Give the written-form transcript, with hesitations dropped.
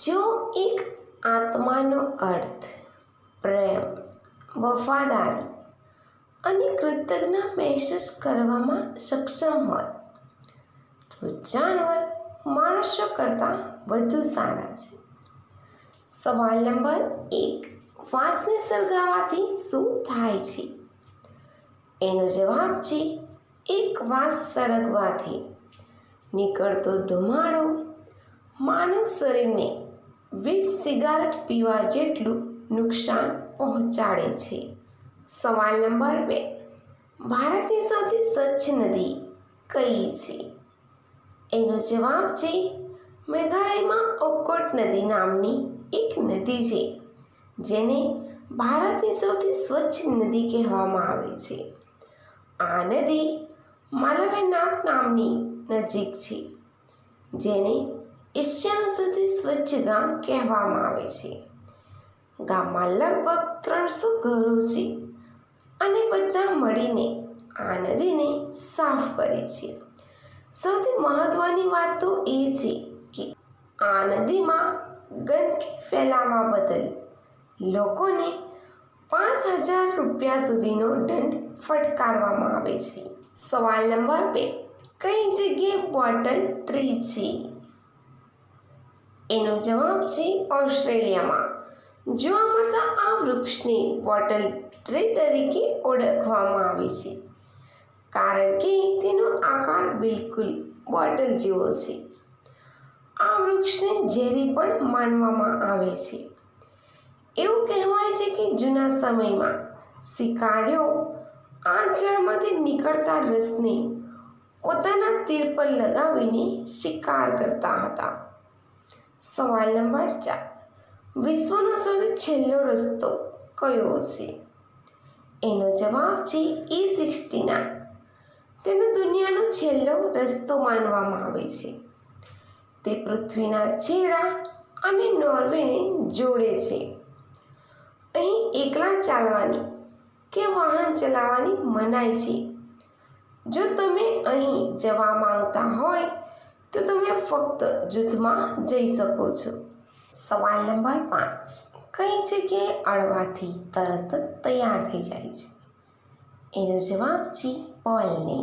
જો એક આત્માનો અર્થ પ્રેમ, વફાદારી અને કૃતજ્ઞતા મહેસૂસ કરવામાં સક્ષમ હોય તો જાનવર માણસો કરતાં વધુ સારા છે. સવાલ નંબર 1. વાંસને સળગાવવાથી શું થાય છે? એનો જવાબ છે એક વાંસ સળગવાથી નીકળતો ધુમાડો માનવ શરીરને 20 સિગારેટ પીવા જેટલું નુકસાન પહોંચાડે છે. સવાલ નંબર 2. ભારતની સૌથી સ્વચ્છ નદી કઈ છે? એનો જવાબ છે મેઘાલયમાં ઓકોટ નદી નામની એક નદી છે, જેને ભારતની સૌથી સ્વચ્છ નદી કહેવામાં આવે છે. આ નદી માલવીનાગ નામની નજીક છે, જેને એશિયાનું સૌથી સ્વચ્છ ગામ કહેવામાં આવે છે. ગામમાં લગભગ 300 ઘરો છે અને બધા મળીને આ નદીને સાફ કરે છે. સૌથી મહત્વની વાત તો એ છે કે આ નદીમાં ગંદકી ફેલાવવા બદલ લોકોને 5,000 રૂપિયા સુધીનો દંડ ફટકારવામાં આવે છે. સવાલ નંબર 2. કઈ જગ્યાએ બોટલ ટ્રી છે? એનો જવાબ છે ઓસ્ટ્રેલિયામાં જોવા મળતા આ વૃક્ષને બોટલ ટ્રી તરીકે ઓળખવામાં આવે છે, કારણ કે તેનો આકાર બિલકુલ બોટલ જેવો છે. આ વૃક્ષને ઝેરી પણ માનવામાં આવે છે. એવું કહેવાય છે કે જૂના સમયમાં શિકારીઓ આ ઝાડમાંથી નીકળતા રસને પોતાના તીર પર લગાવીને શિકાર કરતા હતા. સવાલ નંબર 4. વિશ્વનો સૌથી છેલ્લો રસ્તો કયો છે? એનો જવાબ છે E69. તેને દુનિયાનો છેલ્લો રસ્તો માનવામાં આવે છે. તે પૃથ્વીના છેડા અને નોર્વેને જોડે છે. અહીં એકલા ચાલવાની કે વાહન ચલાવવાની મનાઈ છે. જો તમે અહીં જવા માંગતા હોય તો તમે ફક્ત જૂથમાં જઈ શકો છો. સવાલ નંબર 5. કઈ જગ્યાએ અડવાથી તરત જ તૈયાર થઈ જાય છે? એનો જવાબ છે પોલને.